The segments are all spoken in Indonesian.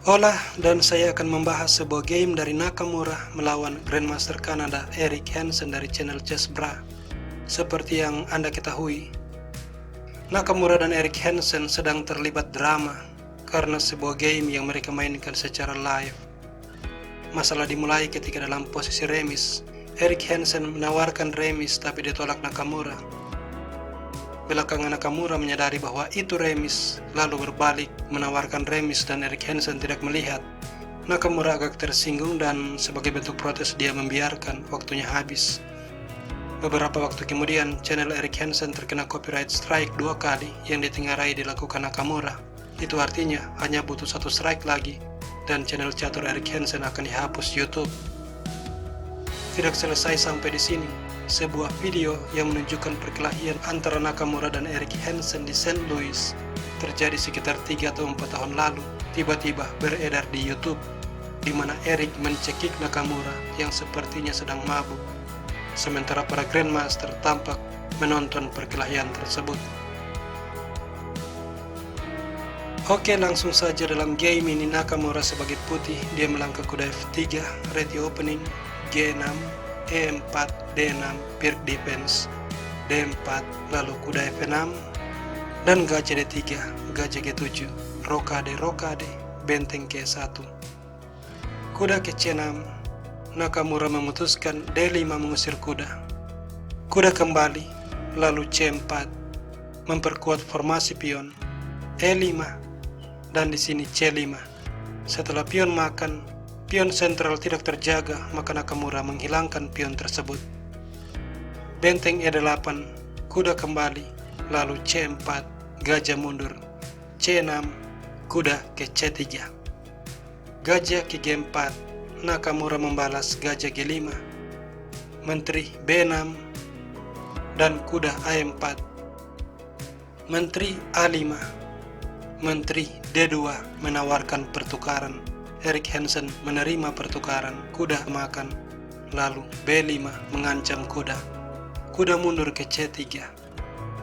Hola, dan saya akan membahas sebuah game dari Nakamura melawan Grandmaster Kanada Erik Hansen dari channel Chessbra. Seperti yang Anda ketahui, Nakamura dan Erik Hansen sedang terlibat drama karena sebuah game yang mereka mainkan secara live. Masalah dimulai ketika dalam posisi remis. Erik Hansen menawarkan remis tapi ditolak Nakamura. Belakangan Nakamura menyadari bahwa itu remis, lalu berbalik menawarkan remis dan Erik Hansen tidak melihat. Nakamura agak tersinggung dan sebagai bentuk protes dia membiarkan waktunya habis. Beberapa waktu kemudian, channel Erik Hansen terkena copyright strike 2 kali yang ditengarai dilakukan Nakamura. Itu artinya hanya butuh 1 strike lagi dan channel catur Erik Hansen akan dihapus YouTube. Tidak selesai sampai di sini. Sebuah video yang menunjukkan perkelahian antara Nakamura dan Erik Hansen di St. Louis terjadi sekitar 3 atau 4 tahun lalu, tiba-tiba beredar di YouTube, di mana Erik mencekik Nakamura yang sepertinya sedang mabuk, sementara para Grandmaster tampak menonton perkelahian tersebut. Oke, langsung saja dalam game ini. Nakamura sebagai putih, dia melangkah kuda F3, ready opening, G6, E4, D6, Pirk defense, D4, lalu kuda F6, dan gajah D3, gajah G7, rokade, benteng K1. Kuda ke C6, Nakamura memutuskan D5 mengusir kuda. Kuda kembali, lalu C4, memperkuat formasi pion, E5, dan di sini C5. Setelah pion makan, pion sentral tidak terjaga, maka Nakamura menghilangkan pion tersebut. Benteng E8, kuda kembali, lalu C4, gajah mundur, C6, kuda ke C3. Gajah ke G4, Nakamura membalas gajah G5, menteri B6, dan kuda A4. Menteri A5, menteri D2 menawarkan pertukaran. Erik Hansen menerima pertukaran, kuda makan, lalu B5 mengancam kuda. Kuda mundur ke C3,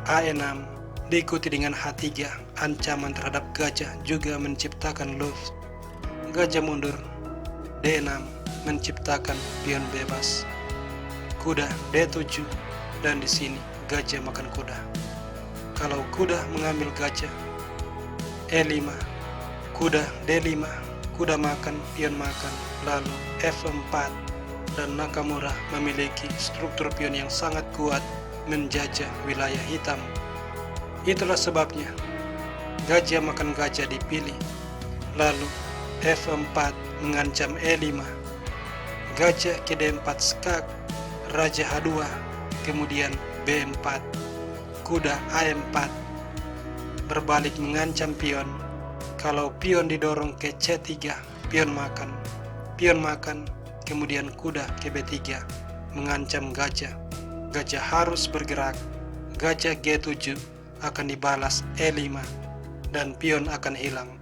A6 diikuti dengan H3, ancaman terhadap gajah juga menciptakan loose. Gajah mundur, D6 menciptakan pion bebas. Kuda D7, dan di sini gajah makan kuda. Kalau kuda mengambil gajah, E5, kuda D5, kuda makan, pion makan, lalu F4, dan Nakamura memiliki struktur pion yang sangat kuat menjajah wilayah hitam. Itulah sebabnya gajah makan gajah dipilih, lalu F4 mengancam E5, gajah ke D4 skak, raja H2, kemudian B4, kuda A4 berbalik mengancam pion. Kalau pion didorong ke C3, pion makan, kemudian kuda ke B3, mengancam gajah. Gajah harus bergerak, gajah G7 akan dibalas E5, dan pion akan hilang.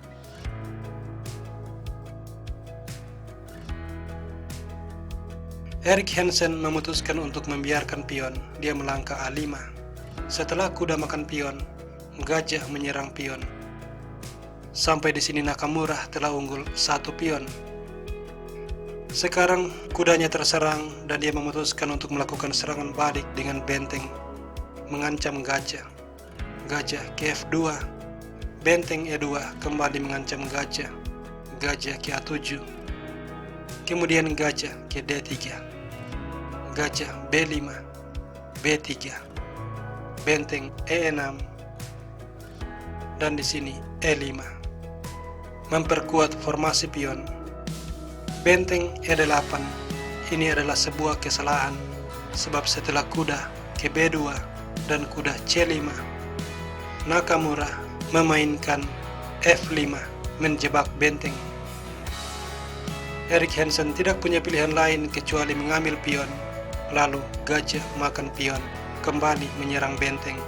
Erik Hansen memutuskan untuk membiarkan pion, dia melangkah A5. Setelah kuda makan pion, gajah menyerang pion. Sampai di sini Nakamura telah unggul 1 pion. Sekarang kudanya terserang dan dia memutuskan untuk melakukan serangan balik dengan benteng, mengancam gajah. Gajah ke F2, benteng E2 kembali mengancam gajah. Gajah ke A7, kemudian gajah ke D3, gajah B5, B3, benteng E6, dan di sini E5. Memperkuat formasi pion. Benteng E8, ini adalah sebuah kesalahan, sebab setelah kuda ke B2 dan kuda C5, Nakamura memainkan F5 menjebak benteng. Erik Hansen tidak punya pilihan lain kecuali mengambil pion, lalu gajah makan pion, kembali menyerang benteng.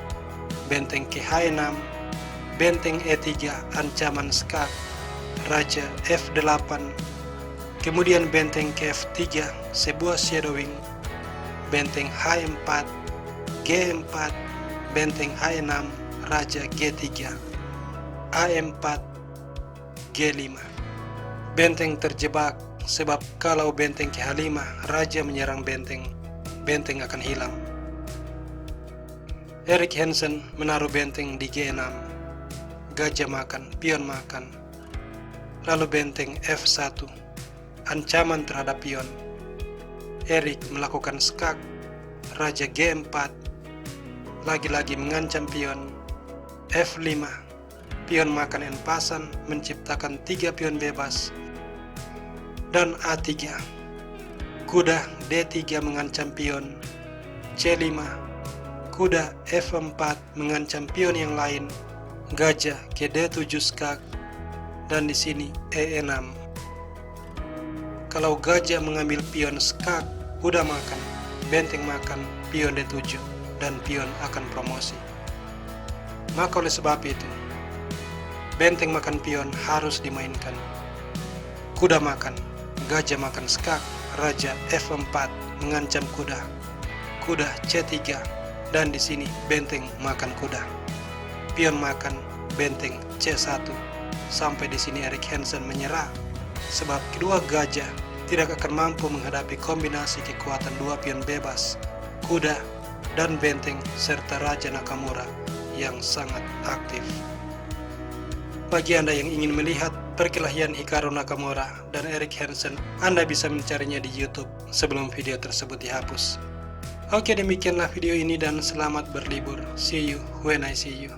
Benteng ke H6, benteng E3 ancaman skak, raja F8, kemudian benteng ke F3 sebuah shadowing, benteng H4, G4, benteng H6, raja G3, A4, G5. Benteng terjebak, sebab kalau benteng ke-5 raja menyerang benteng, benteng akan hilang. Erik Hansen menaruh benteng di G6. Gajah makan, pion makan. Lalu benteng F1, ancaman terhadap pion. Erik melakukan skak, raja G4, lagi-lagi mengancam pion. F5, pion makan en pasan menciptakan 3 pion bebas. Dan A3, kuda D3 mengancam pion. C5, kuda F4 mengancam pion yang lain. Gajah ke D7 skak, dan di sini E6. Kalau gajah mengambil pion skak, kuda makan, benteng makan, pion D7, dan pion akan promosi. Maka oleh sebab itu, benteng makan pion harus dimainkan. Kuda makan, gajah makan skak, raja F4 mengancam kuda. Kuda C3, dan di sini benteng makan kuda. Pion makan, benteng C1. Sampai di sini Erik Hansen menyerah, sebab kedua gajah tidak akan mampu menghadapi kombinasi kekuatan 2 pion bebas, kuda dan benteng serta Raja Nakamura yang sangat aktif. Bagi Anda yang ingin melihat perkelahian Hikaru Nakamura dan Erik Hansen, Anda bisa mencarinya di YouTube sebelum video tersebut dihapus. Oke, demikianlah video ini dan selamat berlibur. See you when I see you.